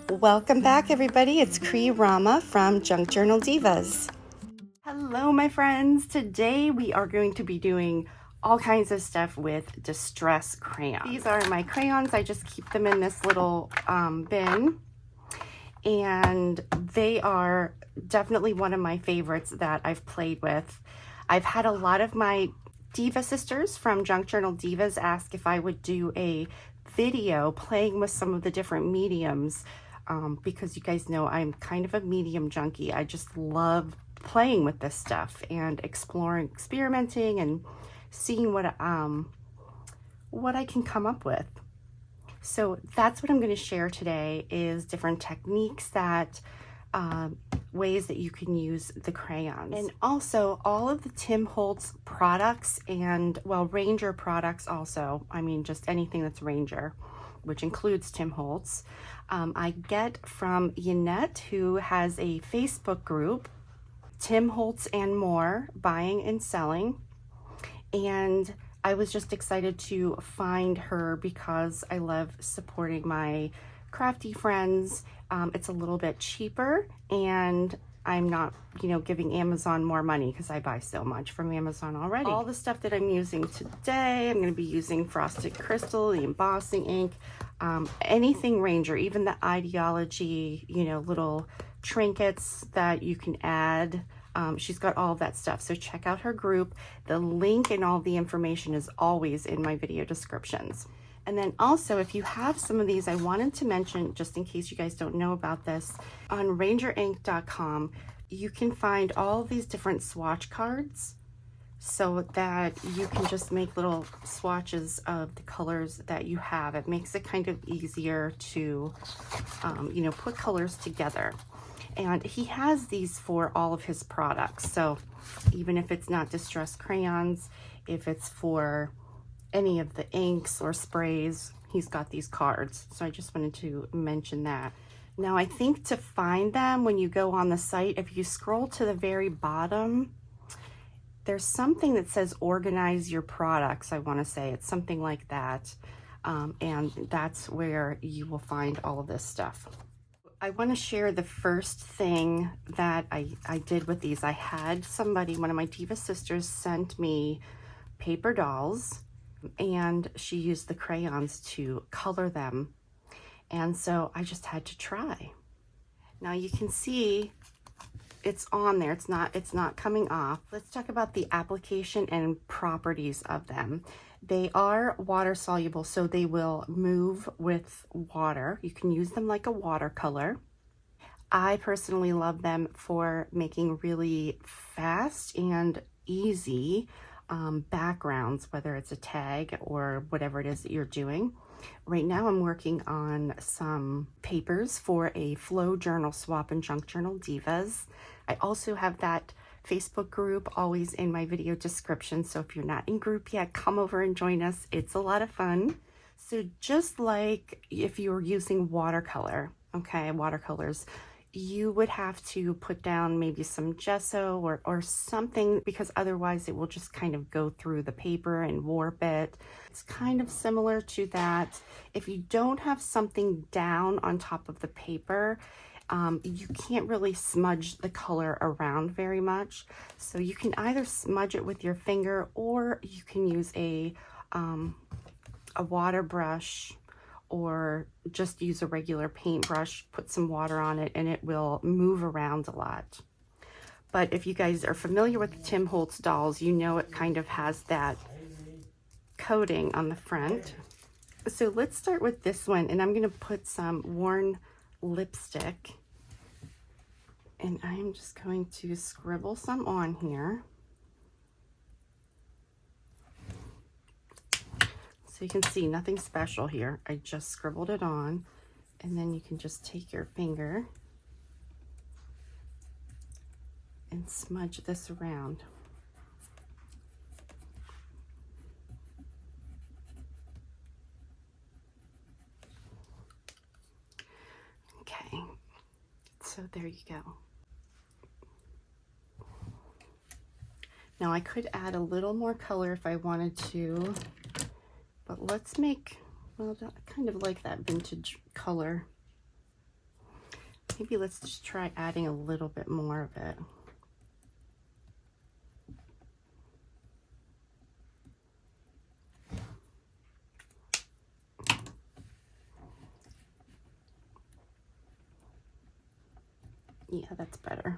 Welcome back, everybody. It's Rama from Junk Journal Divas. Hello, my friends. Today we are going to be doing all kinds of stuff with distress crayons. These are my crayons. I just keep them in this little bin, and they are definitely one of my favorites that I've played with. I've had a lot of my diva sisters from Junk Journal Divas ask if I would do a video playing with some of the different mediums, because you guys know I'm kind of a medium junkie. I just love playing with this stuff and experimenting and seeing what I can come up with. So that's what I'm going to share today, is different techniques that ways that you can use the crayons, and also all of the Tim Holtz products, and well, Ranger products also. I mean, just anything that's Ranger, which includes Tim Holtz. I get from YANETTE, who has a Facebook group, Tim Holtz and More, buying and selling. And I was just excited to find her because I love supporting my crafty friends. It's a little bit cheaper, and I'm not, giving Amazon more money because I buy so much from Amazon already. All the stuff that I'm using today, I'm going to be using frosted crystal, the embossing ink, anything Ranger, even the ideology, little trinkets that you can add. She's got all of that stuff. So check out her group. The link and all the information is always in my video descriptions. And then also, if you have some of these, I wanted to mention, just in case you guys don't know about this, on rangerink.com, you can find all of these different swatch cards so that you can just make little swatches of the colors that you have. It makes it kind of easier to, put colors together. And he has these for all of his products. So even if it's not distress crayons, if it's for any of the inks or sprays, he's got these cards. So I just wanted to mention that. Now, I think to find them when you go on the site, if you scroll to the very bottom, there's something that says organize your products. I want to say it's something like that. And that's where you will find all of this stuff. I want to share the first thing that I did with these. I had somebody, one of my diva sisters, sent me paper dolls, and she used the crayons to color them. And so I just had to try. Now you can see it's on there. It's not coming off. Let's talk about the application and properties of them. They are water soluble, so they will move with water. You can use them like a watercolor. I personally love them for making really fast and easy backgrounds, whether it's a tag or whatever it is that you're doing. Right now I'm working on some papers for a flow journal swap in Junk Journal Divas. I also have that Facebook group always in my video description, so if you're not in group yet, come over and join us. It's a lot of fun. So just like if you were using watercolors, you would have to put down maybe some gesso or something, because otherwise it will just kind of go through the paper and warp it. It's kind of similar to that. If you don't have something down on top of the paper, you can't really smudge the color around very much. So you can either smudge it with your finger, or you can use a water brush, or just use a regular paintbrush, put some water on it, and it will move around a lot. But if you guys are familiar with the Tim Holtz dolls, you know it kind of has that coating on the front. So let's start with this one, and I'm gonna put some worn lipstick, and I'm just going to scribble some on here. So you can see nothing special here. I just scribbled it on, and then you can just take your finger and smudge this around. Okay, so there you go. Now I could add a little more color if I wanted to, but let's make, well, I kind of like that vintage color. Maybe let's just try adding a little bit more of it. Yeah, that's better.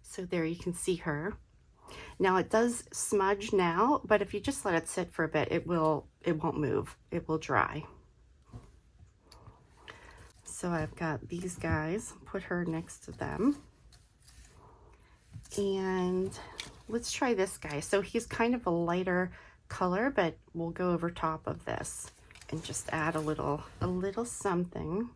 So there you can see her. Now it does smudge now, but if you just let it sit for a bit, it won't move. It will dry. So I've got these guys, put her next to them. And let's try this guy. So he's kind of a lighter color, but we'll go over top of this and just add a little something.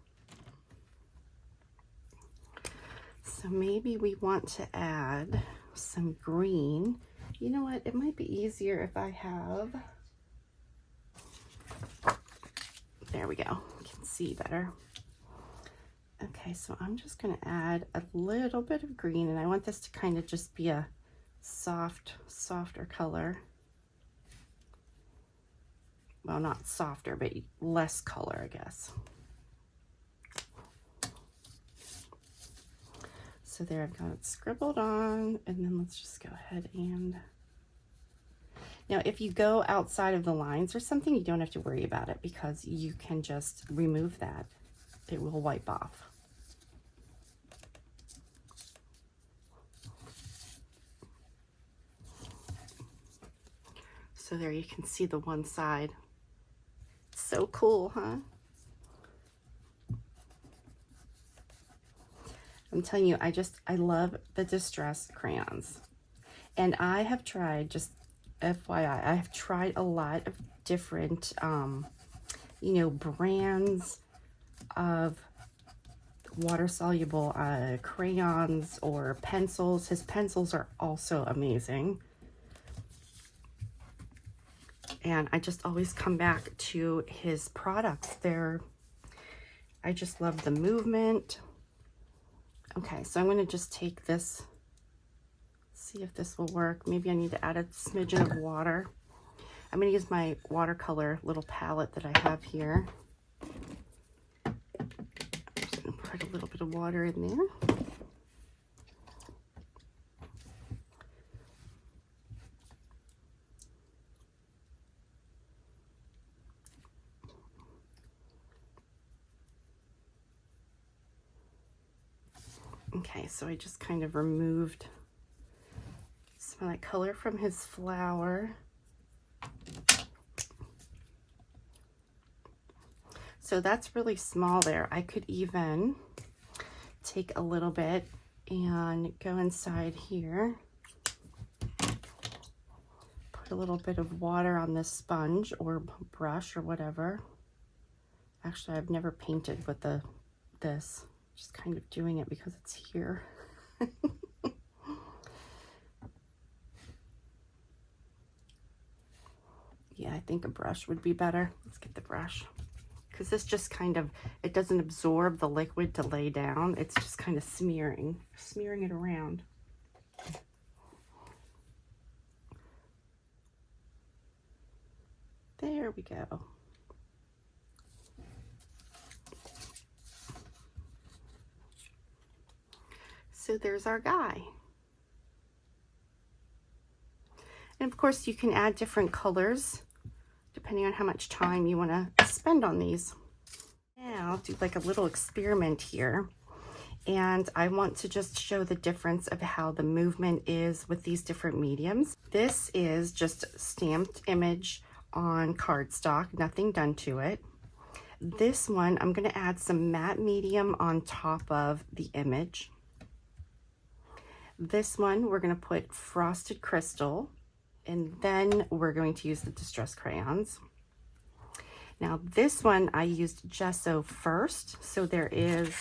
So maybe we want to add some green. You know what? It might be easier if I have, there we go. You can see better. Okay, so I'm just going to add a little bit of green, and I want this to kind of just be a softer color. Well, not softer, but less color, I guess. So there, I've got it scribbled on, and then let's just go ahead and... Now, if you go outside of the lines or something, you don't have to worry about it because you can just remove that. It will wipe off. So there you can see the one side. So cool, huh? I'm telling you, I love the distress crayons. And I have tried, just FYI, I have tried a lot of different, you know, brands of water-soluble crayons or pencils. His pencils are also amazing. And I just always come back to his products. I just love the movement. Okay, so I'm going to just take this, see if this will work. Maybe I need to add a smidgen of water. I'm going to use my watercolor little palette that I have here. I'm just going to put a little bit of water in there. Okay, so I just kind of removed some of that color from his flower. So that's really small there. I could even take a little bit and go inside here. Put a little bit of water on this sponge or brush or whatever. Actually, I've never painted with this. Just kind of doing it because it's here. Yeah, I think a brush would be better. Let's get the brush. Because this just kind of, it doesn't absorb the liquid to lay down. It's just kind of smearing it around. There we go. So there's our guy. And of course you can add different colors depending on how much time you want to spend on these. Now I'll do like a little experiment here. And I want to just show the difference of how the movement is with these different mediums. This is just stamped image on cardstock, nothing done to it. This one, I'm going to add some matte medium on top of the image. This one, we're going to put frosted crystal, and then we're going to use the distress crayons. Now this one, I used gesso first. So there is,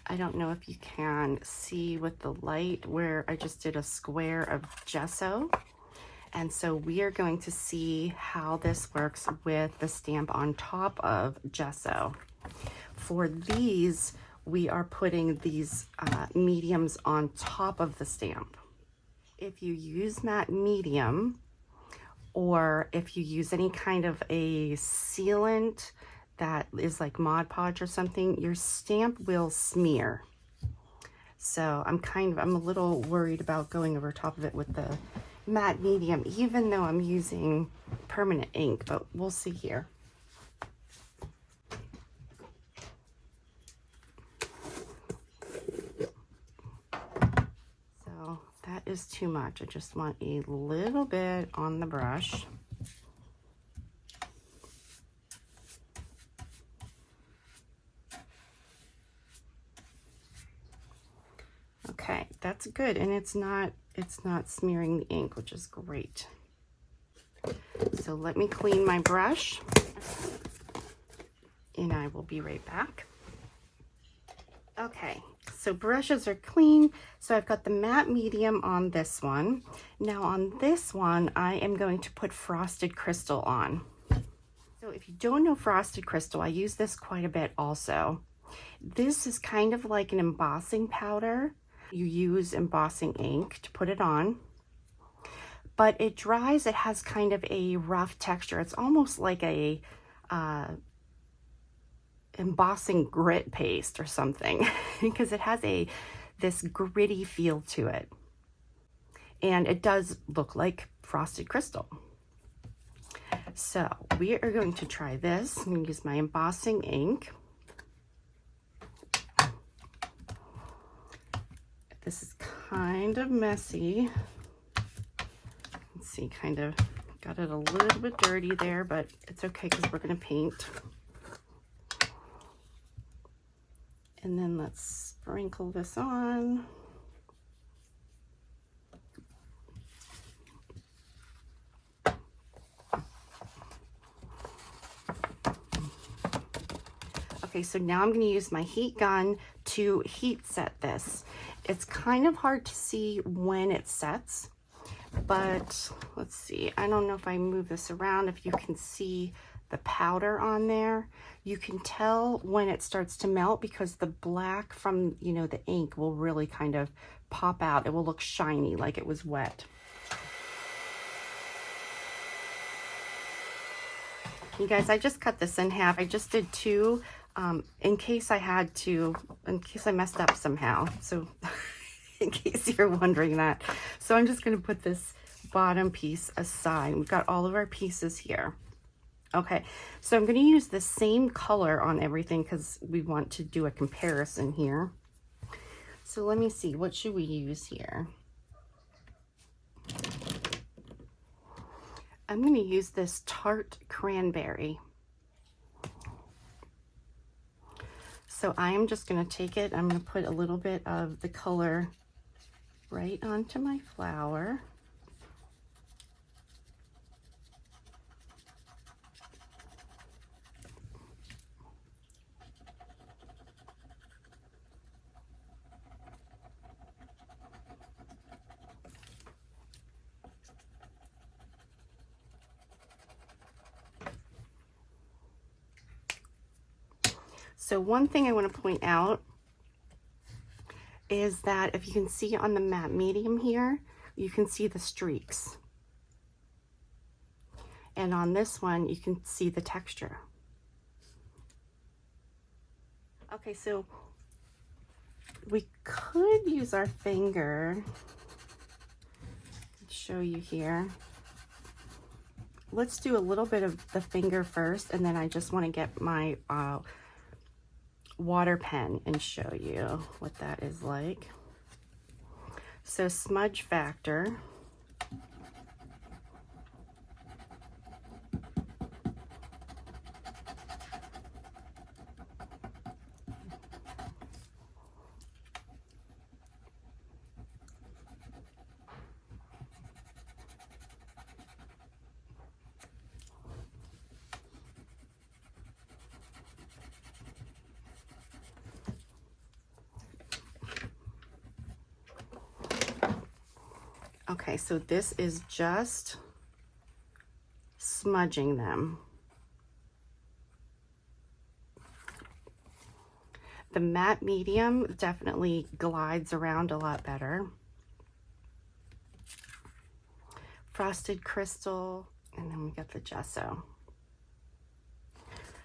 I don't know if you can see with the light where I just did a square of gesso. And so we are going to see how this works with the stamp on top of gesso. For these, we are putting these mediums on top of the stamp. If you use matte medium, or if you use any kind of a sealant that is like Mod Podge or something, your stamp will smear. So I'm a little worried about going over top of it with the matte medium, even though I'm using permanent ink, but we'll see here. So that is too much. I just want a little bit on the brush. Okay, that's good, and it's not smearing the ink, which is great. So let me clean my brush, and I will be right back. Okay, so brushes are clean. So I've got the matte medium on this one. Now on this one, I am going to put frosted crystal on. So if you don't know frosted crystal, I use this quite a bit also. This is kind of like an embossing powder. You use embossing ink to put it on, but it dries. It has kind of a rough texture. It's almost like a embossing grit paste or something because it has this gritty feel to it, and it does look like frosted crystal. So we are going to try this. I'm going to use my embossing ink. This is kind of messy. Let's see, kind of got it a little bit dirty there, but it's okay because we're going to paint. And then let's sprinkle this on. Okay, so now I'm going to use my heat gun to heat set this. It's kind of hard to see when it sets, but let's see. I don't know if I move this around, if you can see the powder on there. You can tell when it starts to melt because the black from, you know, the ink will really kind of pop out. It will look shiny like it was wet. You guys, I just cut this in half. I just did two in case I messed up somehow. So in case you're wondering that. So I'm just going to put this bottom piece aside. We've got all of our pieces here. Okay, so I'm going to use the same color on everything because we want to do a comparison here. So let me see, what should we use here? I'm going to use this tart cranberry. So I am just going to take it, I'm going to put a little bit of the color right onto my flower. So one thing I want to point out is that if you can see on the matte medium here, you can see the streaks. And on this one, you can see the texture. Okay, so we could use our finger to show you here. Let's do a little bit of the finger first, and then I just want to get my water pen and show you what that is like. So smudge factor. Okay, so this is just smudging them. The matte medium definitely glides around a lot better. Frosted crystal, and then we got the gesso.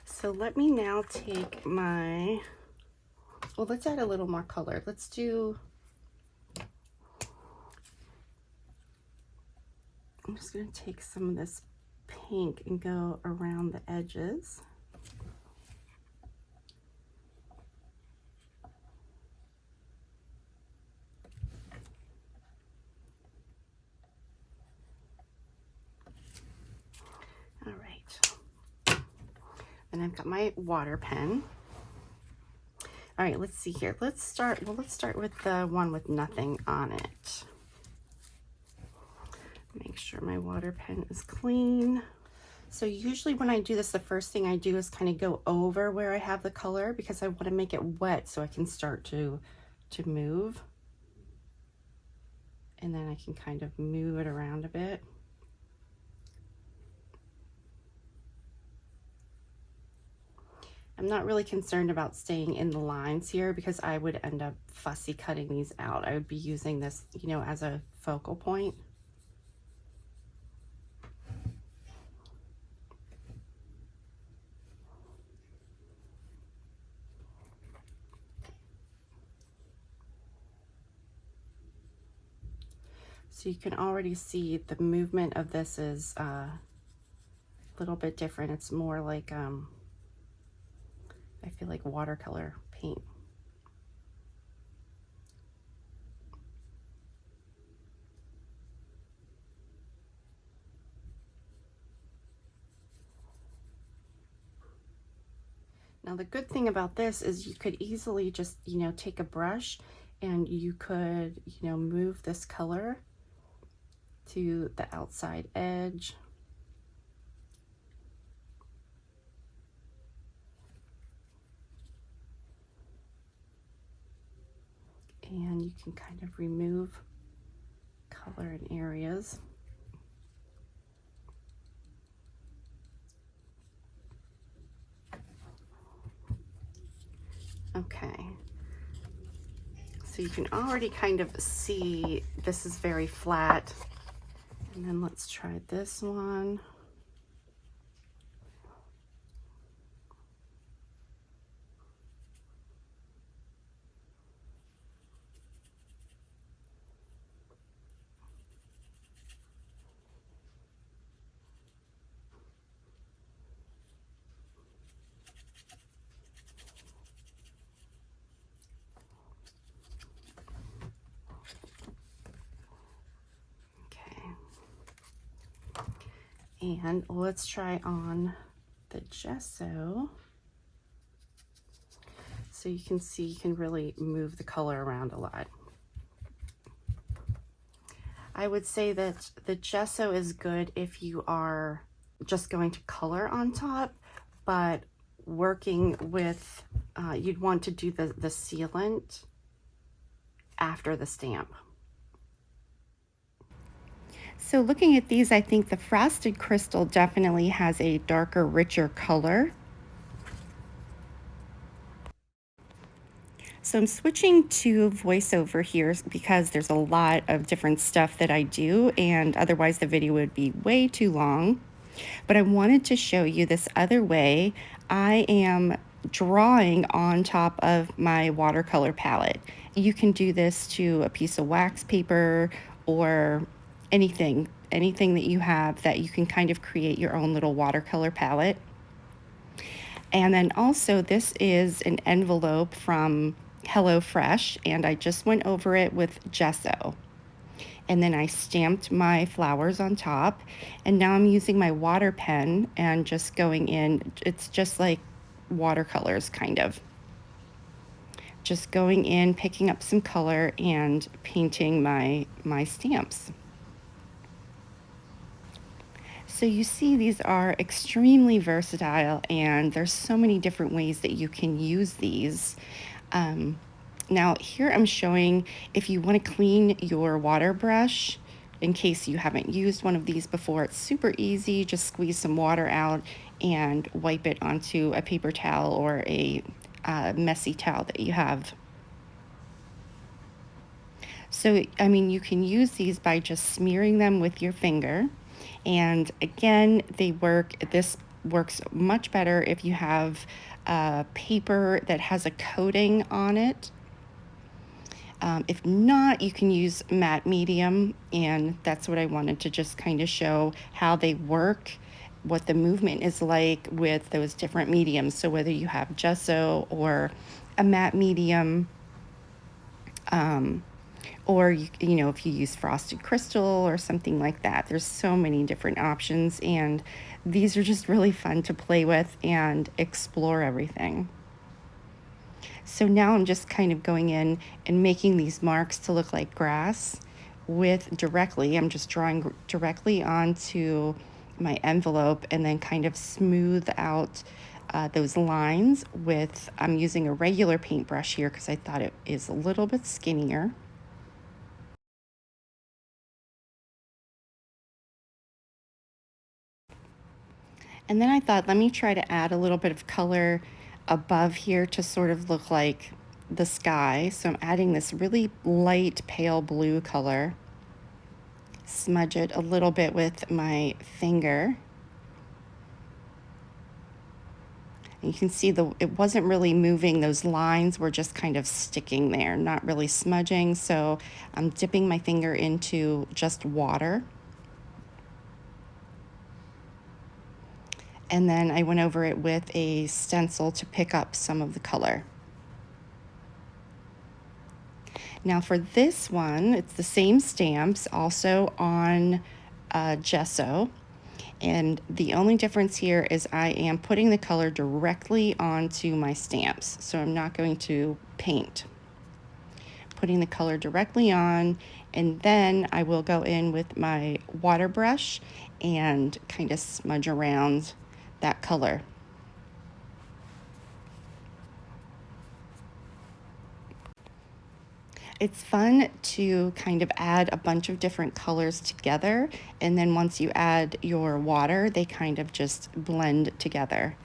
So let me now take my, well, let's add a little more color. Let's do, I'm just going to take some of this pink and go around the edges. All right. And I've got my water pen. All right, let's see here. Let's start with the one with nothing on it. Make sure my water pen is clean. So usually when I do this, the first thing I do is kind of go over where I have the color because I want to make it wet so I can start to move. And then I can kind of move it around a bit. I'm not really concerned about staying in the lines here because I would end up fussy cutting these out. I would be using this, you know, as a focal point. So you can already see the movement of this is a little bit different. It's more like, I feel like watercolor paint. Now the good thing about this is you could easily just, you know, take a brush and you could, you know, move this color to the outside edge. And you can kind of remove color in areas. Okay. So you can already kind of see this is very flat. And then let's try this one. And let's try on the gesso. So you can see you can really move the color around a lot. I would say that the gesso is good if you are just going to color on top, but working with, you'd want to do the sealant after the stamp. So looking at these, I think the frosted crystal definitely has a darker, richer color. So I'm switching to voiceover here because there's a lot of different stuff that I do, and otherwise the video would be way too long. But I wanted to show you this other way. I am drawing on top of my watercolor palette. You can do this to a piece of wax paper or anything that you have that you can kind of create your own little watercolor palette. And then also this is an envelope from HelloFresh, and I just went over it with gesso. And then I stamped my flowers on top, and now I'm using my water pen and just going in. It's just like watercolors, kind of. Just going in, picking up some color and painting my stamps. So you see these are extremely versatile, and there's so many different ways that you can use these. Now here I'm showing if you want to clean your water brush, in case you haven't used one of these before, it's super easy. Just squeeze some water out and wipe it onto a paper towel or a messy towel that you have. So, I mean, you can use these by just smearing them with your finger. And again, this works much better if you have paper that has a coating on it. If not, you can use matte medium, and that's what I wanted to just kind of show how they work, what the movement is like with those different mediums. So whether you have gesso or a matte medium, or you know, if you use frosted crystal or something like that, there's so many different options, and these are just really fun to play with and explore everything. So now I'm just kind of going in and making these marks to look like grass I'm just drawing directly onto my envelope and then kind of smooth out those lines I'm using a regular paintbrush here because I thought it is a little bit skinnier. And then I thought, let me try to add a little bit of color above here to sort of look like the sky. So I'm adding this really light pale blue color. Smudge it a little bit with my finger. And you can see it wasn't really moving. Those lines were just kind of sticking there, not really smudging. So I'm dipping my finger into just water. And then I went over it with a stencil to pick up some of the color. Now for this one, it's the same stamps, also on gesso. And the only difference here is I am putting the color directly onto my stamps. So I'm not going to paint. Putting the color directly on, and then I will go in with my water brush and kind of smudge around that color. It's fun to kind of add a bunch of different colors together, and then once you add your water, they kind of just blend together.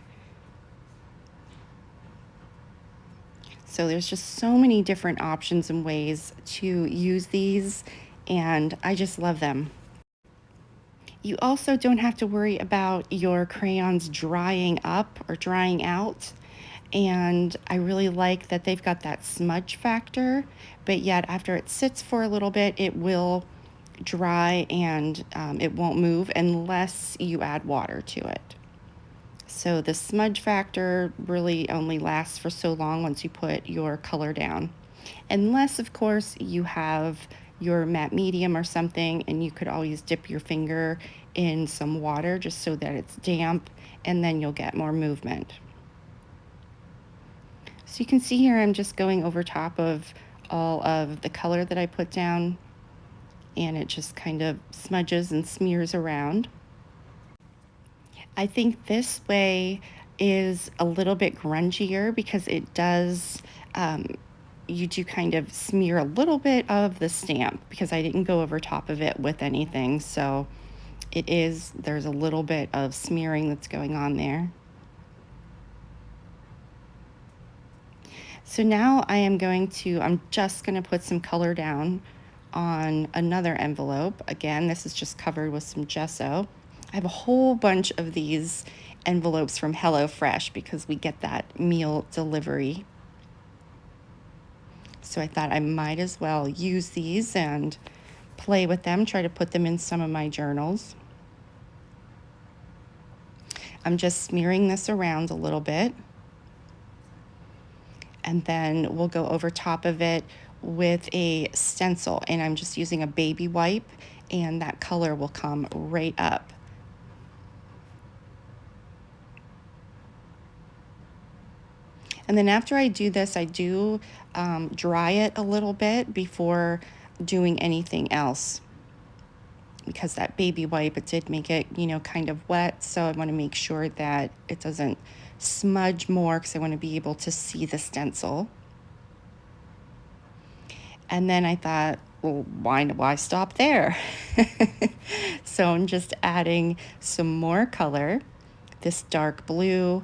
So there's just so many different options and ways to use these, and I just love them. You also don't have to worry about your crayons drying up or drying out. And I really like that they've got that smudge factor, but yet after it sits for a little bit, it will dry and it won't move unless you add water to it. So the smudge factor really only lasts for so long once you put your color down. Unless, of course, you have your matte medium or something, and you could always dip your finger in some water just so that it's damp, and then you'll get more movement. So you can see here I'm just going over top of all of the color that I put down, and it just kind of smudges and smears around. I think this way is a little bit grungier because it does, you do kind of smear a little bit of the stamp because I didn't go over top of it with anything. So there's a little bit of smearing that's going on there. So now I'm just going to put some color down on another envelope. Again, this is just covered with some gesso. I have a whole bunch of these envelopes from HelloFresh because we get that meal delivery. So I thought I might as well use these and play with them, try to put them in some of my journals. I'm just smearing this around a little bit. And then we'll go over top of it with a stencil, and I'm just using a baby wipe, and that color will come right up. And then after I do this, I do dry it a little bit before doing anything else, because that baby wipe, it did make it, kind of wet. So I want to make sure that it doesn't smudge more because I want to be able to see the stencil. And then I thought, well, why stop there? So I'm just adding some more color. This dark blue,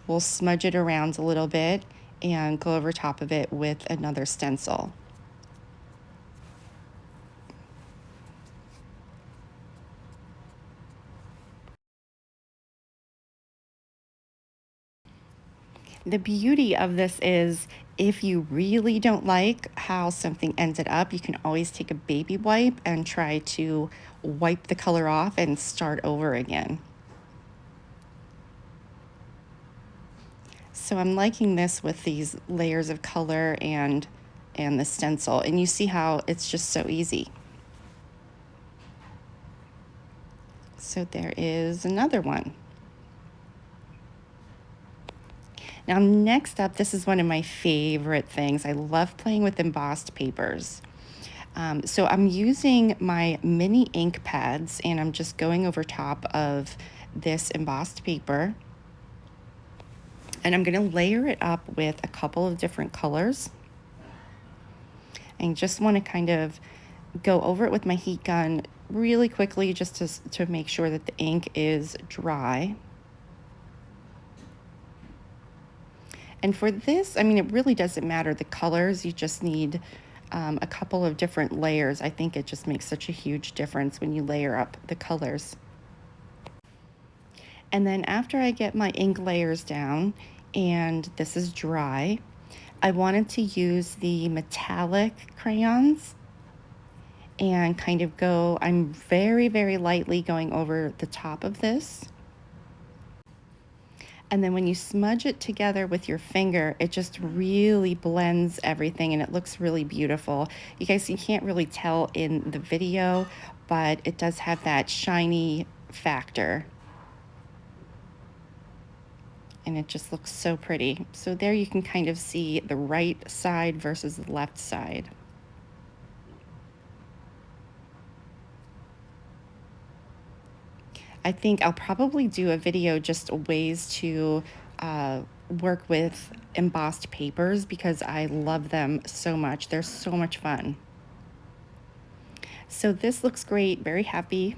we'll smudge it around a little bit, and go over top of it with another stencil. The beauty of this is if you really don't like how something ended up, you can always take a baby wipe and try to wipe the color off and start over again. So I'm liking this with these layers of color and the stencil, and you see how it's just so easy. So there is another one. Now next up, this is one of my favorite things. I love playing with embossed papers. So I'm using my mini ink pads and I'm just going over top of this embossed paper. And I'm gonna layer it up with a couple of different colors. And just wanna kind of go over it with my heat gun really quickly just to make sure that the ink is dry. And for this, I mean, it really doesn't matter the colors, you just need a couple of different layers. I think it just makes such a huge difference when you layer up the colors. And then after I get my ink layers down, and this is dry, I wanted to use the metallic crayons and kind of go, I'm very, very lightly going over the top of this. And then when you smudge it together with your finger, it just really blends everything and it looks really beautiful. You guys, you can't really tell in the video, but it does have that shiny factor. And it just looks so pretty. So there you can kind of see the right side versus the left side. I think I'll probably do a video just ways to work with embossed papers because I love them so much. They're so much fun. So this looks great, very happy.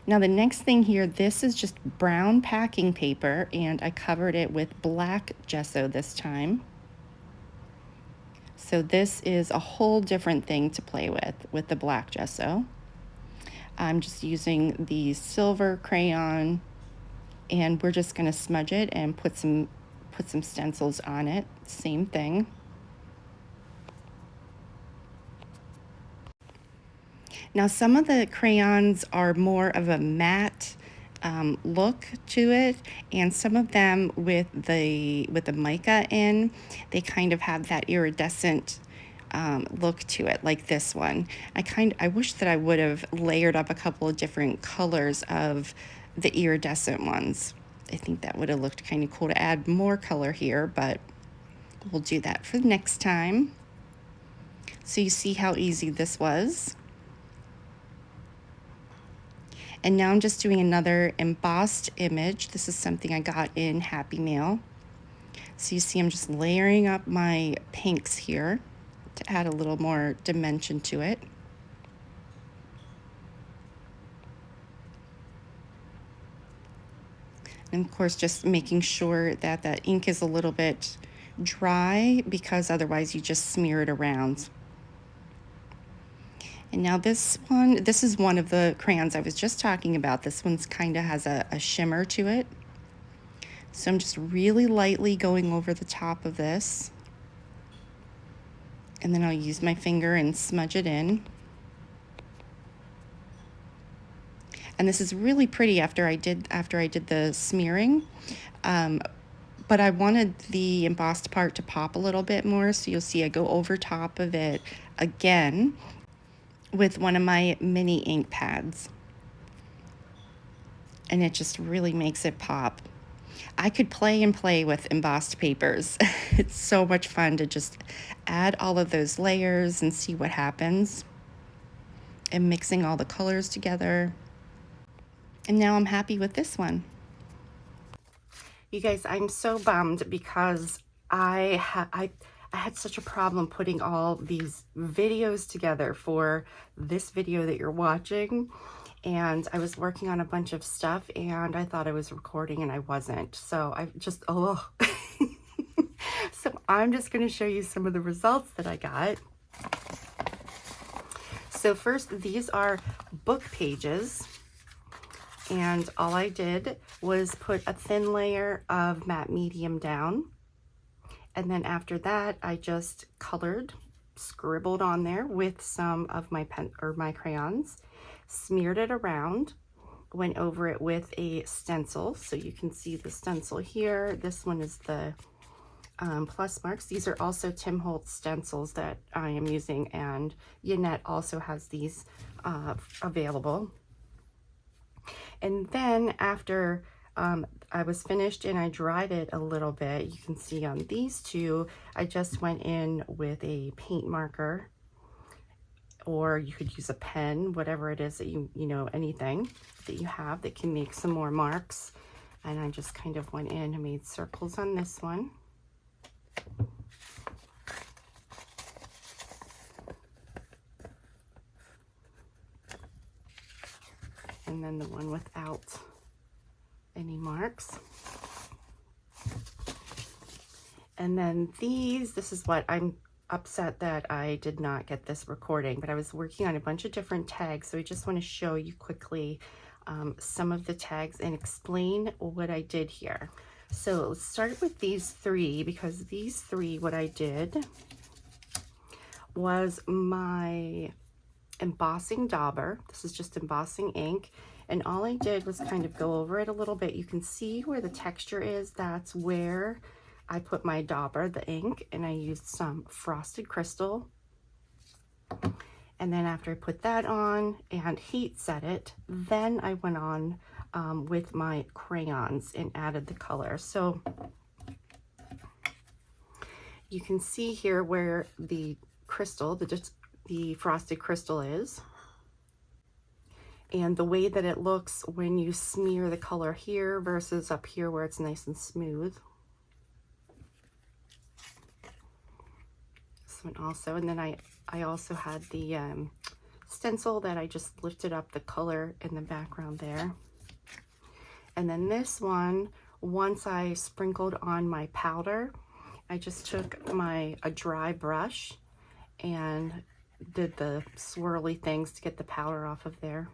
Now the next thing here, this is just brown packing paper and I covered it with black gesso this time. So this is a whole different thing to play with the black gesso. I'm just using the silver crayon and we're just gonna smudge it and put some stencils on it, same thing. Now some of the crayons are more of a matte look to it, and some of them with the mica in, they kind of have that iridescent look to it, like this one. I wish that I would have layered up a couple of different colors of the iridescent ones. I think that would have looked kind of cool to add more color here, but we'll do that for next time. So you see how easy this was. And now I'm just doing another embossed image. This is something I got in Happy Mail. So you see I'm just layering up my pinks here to add a little more dimension to it. And of course, just making sure that the ink is a little bit dry because otherwise you just smear it around. And now this is one of the crayons I was just talking about. This one's kind of has a shimmer to it. So I'm just really lightly going over the top of this. And then I'll use my finger and smudge it in. And this is really pretty after I did the smearing. But I wanted the embossed part to pop a little bit more, so you'll see I go over top of it again with one of my mini ink pads. And it just really makes it pop. I could play and play with embossed papers. It's so much fun to just add all of those layers and see what happens. And mixing all the colors together. And now I'm happy with this one. You guys, I'm so bummed because I had such a problem putting all these videos together for this video that you're watching. And I was working on a bunch of stuff and I thought I was recording and I wasn't. So I just, oh. I'm just going to show you some of the results that I got. So first, these are book pages, and all I did was put a thin layer of matte medium down, and then after that I just colored, scribbled on there with some of my my crayons, smeared it around, went over it with a stencil, so you can see the stencil here. This one is the plus marks. These are also Tim Holtz stencils that I am using, and YANETTE also has these available. And then after I was finished and I dried it a little bit, you can see on these two, I just went in with a paint marker, or you could use a pen, whatever it is that you know, anything that you have that can make some more marks. And I just kind of went in and made circles on this one. And then the one without any marks. And then this is what I'm upset that I did not get this recording, but I was working on a bunch of different tags, so I just want to show you quickly some of the tags and explain what I did here. So let's start with these three, because these three, what I did was my embossing dauber. This is just embossing ink, and all I did was kind of go over it a little bit. You can see where the texture is. That's where I put my dauber, the ink, and I used some frosted crystal. And then after I put that on and heat set it, then I went on with my crayons and added the color. So you can see here where the crystal, the frosted crystal is, and the way that it looks when you smear the color here versus up here where it's nice and smooth. This one also, and then I also had the stencil that I just lifted up the color in the background there. And then this one, once I sprinkled on my powder, I just took a dry brush and did the swirly things to get the powder off of there,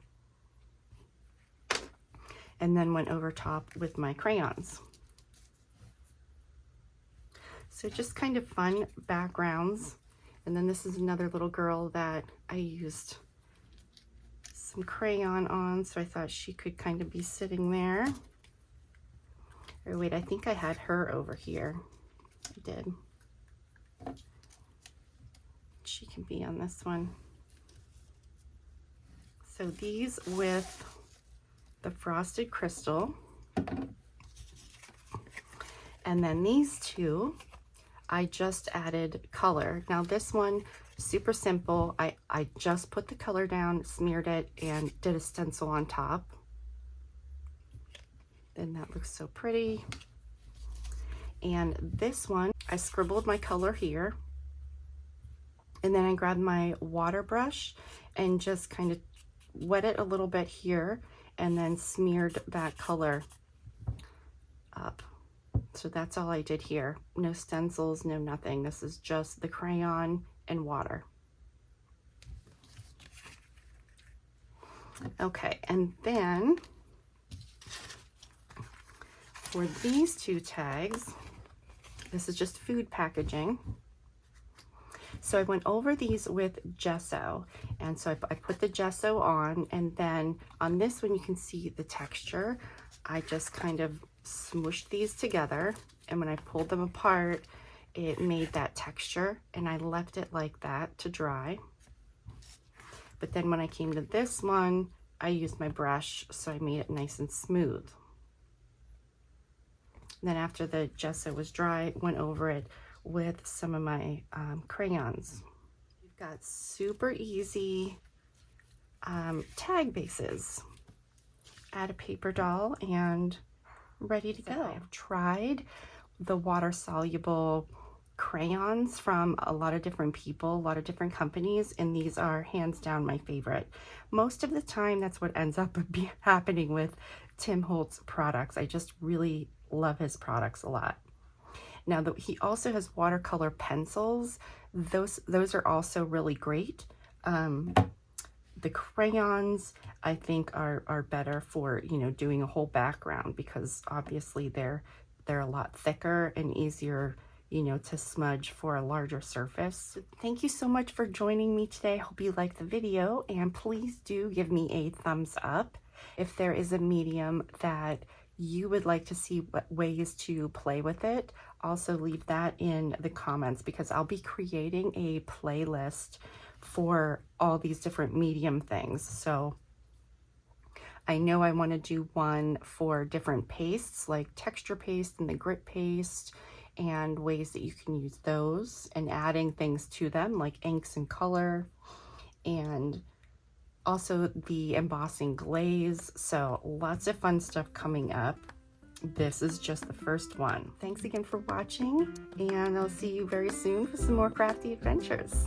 and then went over top with my crayons. So just kind of fun backgrounds. And then this is another little girl that I used some crayon on, so I thought she could kind of be sitting there. Or wait, I think I had her over here. I did. She can be on this one. So these with the frosted crystal, and then these two I just added color. Now this one, super simple. I just put the color down, smeared it, and did a stencil on top. And that looks so pretty. And this one, I scribbled my color here, and then I grabbed my water brush and just kind of wet it a little bit here, and then smeared that color up. So that's all I did here. No stencils, no nothing. This is just the crayon and water. Okay, and then for these two tags, this is just food packaging. So I went over these with gesso, and so I put the gesso on, and then on this one you can see the texture. I just kind of smooshed these together, and when I pulled them apart, it made that texture, and I left it like that to dry. But then when I came to this one, I used my brush, so I made it nice and smooth. And then after the gesso was dry, went over it with some of my crayons. You've got super easy tag bases. Add a paper doll and ready to go. I've tried the water-soluble crayons from a lot of different people, a lot of different companies, and these are hands down my favorite. Most of the time, that's what ends up happening with Tim Holtz products. I just really love his products a lot. Now, he also has watercolor pencils. Those are also really great. The crayons, I think, are better for, you know, doing a whole background, because obviously they're a lot thicker and easier, you know, to smudge for a larger surface. Thank you so much for joining me today. I hope you liked the video, and please do give me a thumbs up if there is a medium that you would like to see ways to play with it. Also leave that in the comments, because I'll be creating a playlist for all these different medium things. So I know I want to do one for different pastes, like texture paste and the grit paste, and ways that you can use those, and adding things to them like inks and color, and also the embossing glaze. So lots of fun stuff coming up. This is just the first one. Thanks again for watching, and I'll see you very soon for some more crafty adventures.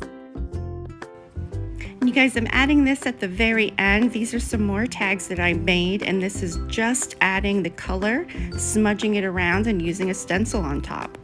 You guys, I'm adding this at the very end. These are some more tags that I made, and this is just adding the color, smudging it around, and using a stencil on top.